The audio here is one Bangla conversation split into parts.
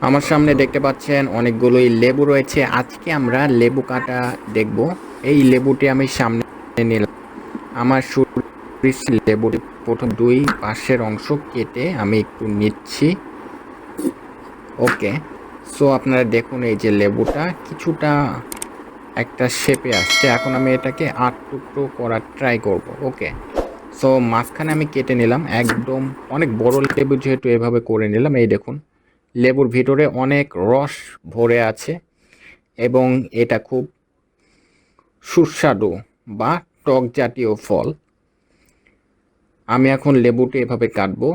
আমার সামনে দেখতে পাচ্ছেন অনেকগুলোই লেবু রয়েছে। আজকে আমরা লেবু কাটা দেখব। এই লেবুটি আমি সামনে নিলাম। আমার লেবুটি প্রথম দুই পাশের অংশ কেটে আমি একটু নিচ্ছি। ওকে, সো আপনারা দেখুন এই যে লেবুটা কিছুটা একটা শেপে আসছে। এখন আমি এটাকে 8 টুকরো করার ট্রাই করব। ওকে, সো মাঝখানে আমি কেটে নিলাম। একদম অনেক বড় লেবু যেহেতু এভাবে করে নিলাম। এই দেখুন লেবুর ভিতরে অনেক রস ভরে আছে এবং এটা খুব সুস্বাদু বা টক জাতীয় ফল। আমি এখন লেবুটি এভাবে কাটবো।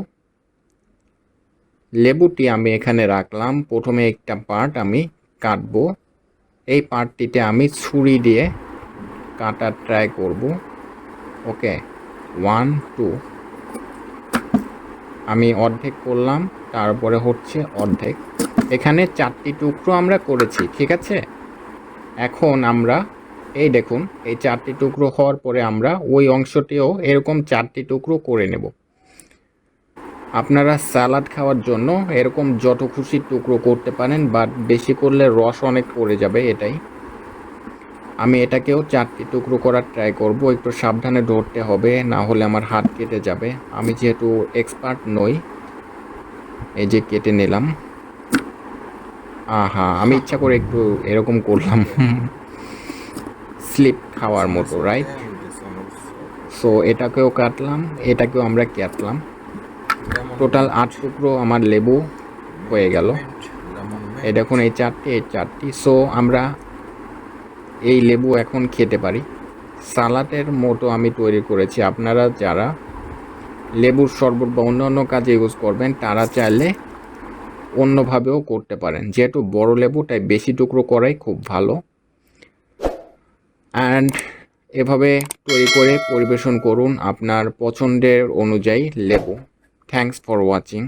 লেবুটি আমি এখানে রাখলাম। প্রথমে একটা পার্ট আমি কাটবো। এই পার্টটিতে আমি ছুরি দিয়ে কাটার ট্রাই করব। ওকে, 1 2 আমি অর্ধেক করলাম, তারপরে হচ্ছে অর্ধেক। এখানে 4টি টুকরো আমরা করেছি, ঠিক আছে। এখন আমরা এই দেখুন এই 4টি টুকরো হওয়ার পরে আমরা ওই অংশটিও এরকম 4টি টুকরো করে নেব। আপনারা সালাদ খাওয়ার জন্য এরকম যত খুশি টুকরো করতে পারেন, বাট বেশি করলে রস অনেক পড়ে যাবে। এটাই আমি এটাকেও 4টি টুকরো করার ট্রাই করব। একটু সাবধানে ধরতে হবে, না হলে আমার হাত কেটে যাবে। আমি যেহেতু এক্সপার্ট নই, এই যে কেটে নিলাম। আহা, আমি ইচ্ছা করে একটু এরকম করলাম স্লিপ খাওয়ার মতো, রাইট? সো এটাকেও কাটলাম, এটাকেও আমরা কাটলাম। টোটাল 8 টুকরো আমার লেবু হয়ে গেল। এই দেখুন এই 4টি। সো আমরা এই লেবু এখন খেতে পারি। সালাদের মতো আমি তৈরি করেছি। আপনারা যারা লেবুর শরবত বা অন্যান্য কাজে ইউজ করবেন তারা চাইলে অন্যভাবেও করতে পারেন। যেহেতু বড় লেবু তাই বেশি টুকরো করাই খুব ভালো। অ্যান্ড এভাবে তৈরি করে পরিবেশন করুন আপনার পছন্দের অনুযায়ী লেবু। Thanks for watching.